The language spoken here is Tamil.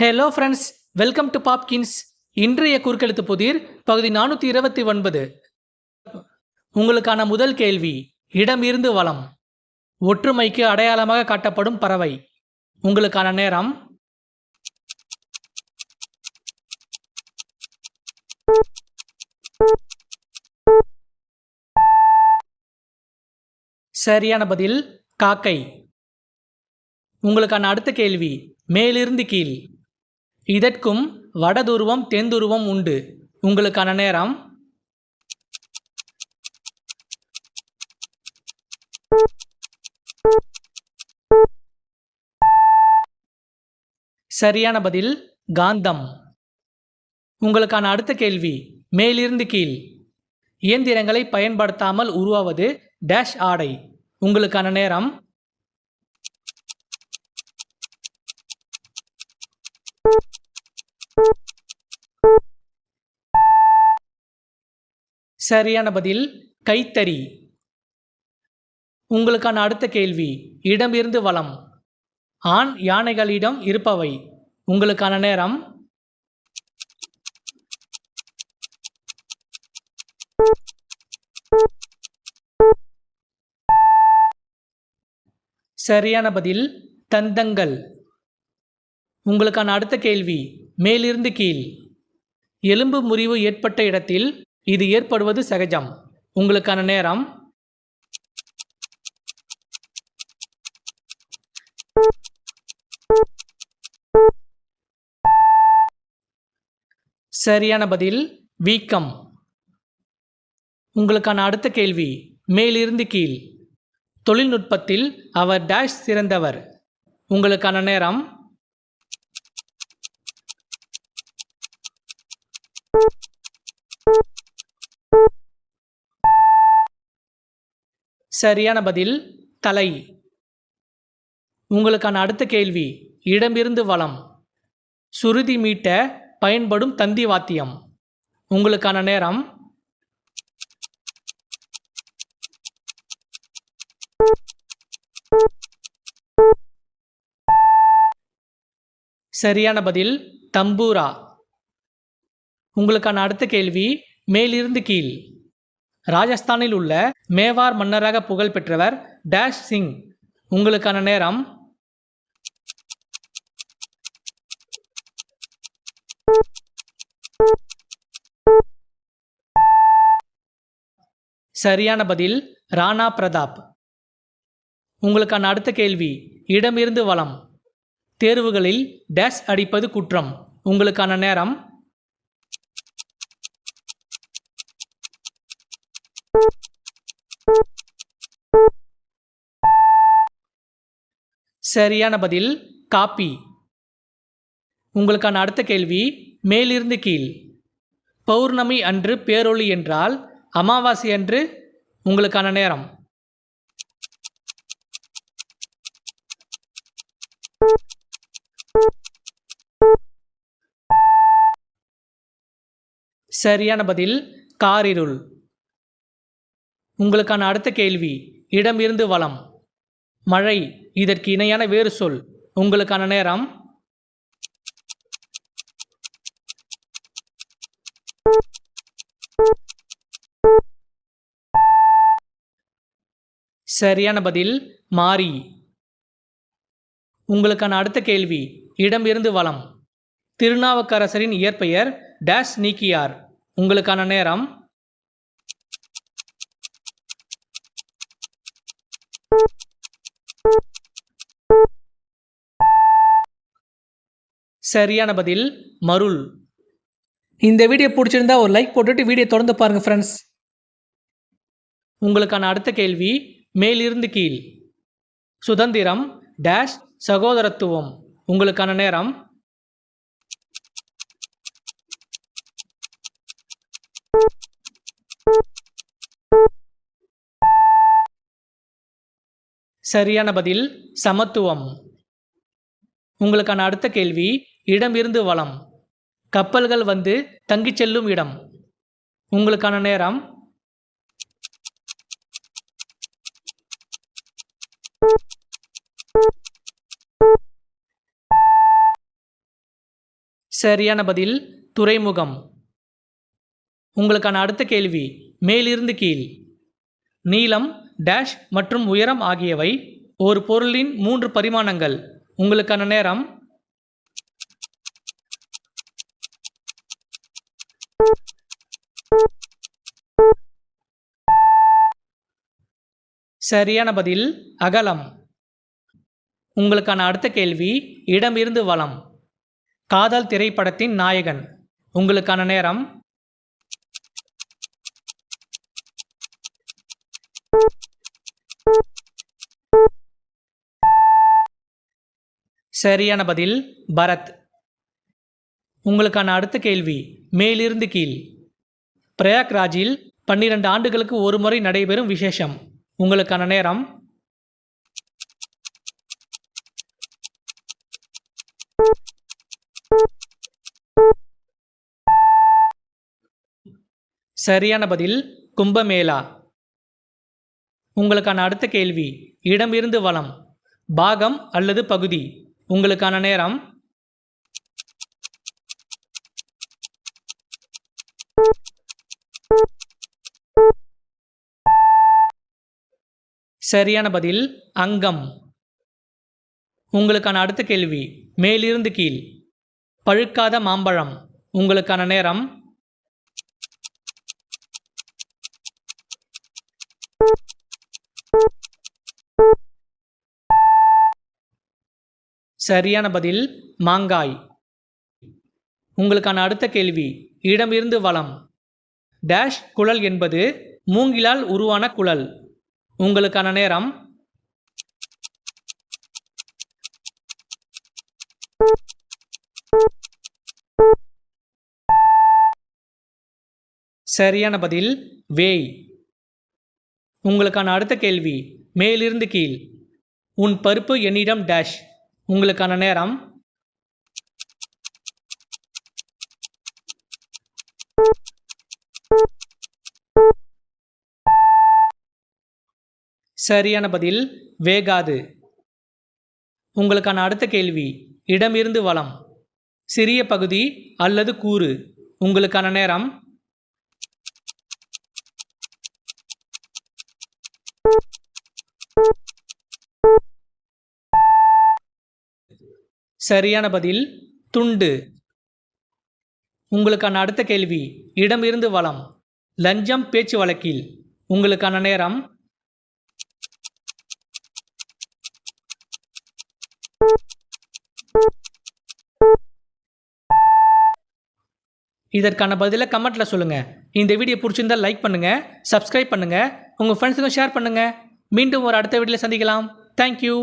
Hello friends, welcome to Popkins. இன்றைய குறுக்கெழுத்து புதிர் பகுதி 429. உங்களுக்கான முதல் கேள்வி, இடம் இருந்து வலம். ஒற்றுமைக்கு அடையாளமாக காட்டப்படும் பறவை. உங்களுக்கான நேரம். சரியான பதில் காக்கை. உங்களுக்கான அடுத்த கேள்வி, மேலிருந்து கீழ். இதற்கும் வடதுருவம் தென்துருவம் உண்டு. உங்களுக்கான நேரம். சரியான பதில் காந்தம். உங்களுக்கான அடுத்த கேள்வி, மேலிருந்து கீழ். இயந்திரங்களை பயன்படுத்தாமல் உருவாவது டேஷ் ஆடை. உங்களுக்கான நேரம். சரியான பதில் கைத்தறி. உங்களுக்கான அடுத்த கேள்வி, இடம் இருந்து வலம். ஆண் யானைகளிடம் இருப்பவை. உங்களுக்கான நேரம். சரியான பதில் தந்தங்கள். உங்களுக்கான அடுத்த கேள்வி, மேலிருந்து கீழ். எலும்பு முறிவு ஏற்பட்ட இடத்தில் இது ஏற்படுவது சகஜம். உங்களுக்கான நேரம். சரியான பதில் வீக்கம். உங்களுக்கான அடுத்த கேள்வி, மேலிருந்து கீழ். தொழில்நுட்பத்தில் அவர் டேஷ் சிறந்தவர். உங்களுக்கான நேரம். சரியான பதில் தலை. உங்களுக்கான அடுத்த கேள்வி, இடமிருந்து வலம். சுருதி மீட்ட பயன்படும் தந்தி வாத்தியம். உங்களுக்கான நேரம். சரியான பதில் தம்பூரா. உங்களுக்கான அடுத்த கேள்வி, மேலிருந்து கீழ். ராஜஸ்தானில் உள்ள மேவார் மன்னராக புகழ் பெற்றவர் டேஷ் சிங். உங்களுக்கான நேரம். சரியான பதில் ராணா பிரதாப். உங்களுக்கான அடுத்த கேள்வி, இடமிருந்து வலம். தேர்வுகளில் டேஷ் அடிப்பது குற்றம். உங்களுக்கான நேரம். சரியான பதில் காப்பி. உங்களுக்கான அடுத்த கேள்வி, மேலிருந்து கீழ். பௌர்ணமி அன்று பேரொளி என்றால் அமாவாசை அன்று. உங்களுக்கான நேரம். சரியான பதில் காரிருள். உங்களுக்கான அடுத்த கேள்வி, இடமிருந்து வலம். மழை இதற்கு இணையான வேறு சொல். உங்களுக்கான நேரம். சரியான பதில் மாரி. உங்களுக்கான அடுத்த கேள்வி, இடமிருந்து வலம். திருநாவுக்கரசரின் இயற்பெயர் டேஷ் நீக்கியார். உங்களுக்கான நேரம். சரியான பதில் மருள். இந்த வீடியோ பிடிச்சிருந்தா ஒரு லைக் போட்டுட்டு வீடியோ தொடர்ந்து பாருங்க ஃப்ரெண்ட்ஸ். உங்களுக்கான அடுத்த கேள்வி, மேலிருந்து கீழ். சுதந்திரம் டேஷ் சகோதரத்துவம். உங்களுக்கான நேரம். சரியான பதில் சமத்துவம். உங்களுக்கான அடுத்த கேள்வி, இடமிருந்து வலம். கப்பல்கள் வந்து தங்கிச் செல்லும் இடம். உங்களுக்கான நேரம். சரியான பதில் துறைமுகம். உங்களுக்கான அடுத்த கேள்வி மேலிருந்து கீழ். நீளம், டேஷ் மற்றும் உயரம் ஆகியவை ஒரு பொருளின் 3 பரிமாணங்கள். உங்களுக்கான நேரம். சரியான பதில் அகலம். உங்களுக்கான அடுத்த கேள்வி இடமிருந்து வலம். காதல் திரைப்படத்தின் நாயகன். உங்களுக்கான நேரம். சரியான பதில் பரத். உங்களுக்கான அடுத்த கேள்வி மேலிருந்து கீழ். பிரயாக்ராஜில் 12 ஆண்டுகளுக்கு ஒரு முறை நடைபெறும் விசேஷம். உங்களுக்கான நேரம். சரியான பதில் கும்பமேளா. உங்களுக்கான அடுத்த கேள்வி இடமிருந்து வலம். பாகம் அல்லது பகுதி. உங்களுக்கான நேரம். சரியான பதில் அங்கம். உங்களுக்கான அடுத்த கேள்வி மேலிருந்து கீழ். பழுக்காத மாம்பழம். உங்களுக்கான நேரம். சரியான பதில் மாங்காய். உங்களுக்கான அடுத்த கேள்வி இடமிருந்து வலம். டேஷ் குழல் என்பது மூங்கிலால் உருவான குழல். உங்களுக்கான நேரம். சரியான பதில் வேய். உங்களுக்கான அடுத்த கேள்வி மேலிருந்து கீழ். உன் பருப்பு என்னிடம் டேஷ். உங்களுக்கான நேரம். சரியான பதில் வேகாது. உங்களுக்கான அடுத்த கேள்வி இடமிருந்து வலம். சிறிய பகுதி அல்லது கூறு. உங்களுக்கான நேரம். சரியான பதில் துண்டு. உங்களுக்கான அடுத்த கேள்வி இடமிருந்து வலம். லஞ்சம் பேச்சு வழக்கில். உங்களுக்கான நேரம். இதற்கான பதிலை கமெண்ட்ல சொல்லுங்க. இந்த வீடியோ பிடிச்சிருந்தா லைக் பண்ணுங்க, சப்ஸ்கிரைப் பண்ணுங்க, உங்க ஃப்ரெண்ட்ஸுக்கும் ஷேர் பண்ணுங்க. மீண்டும் ஒரு அடுத்த வீடியோல சந்திக்கலாம். தேங்க்யூ.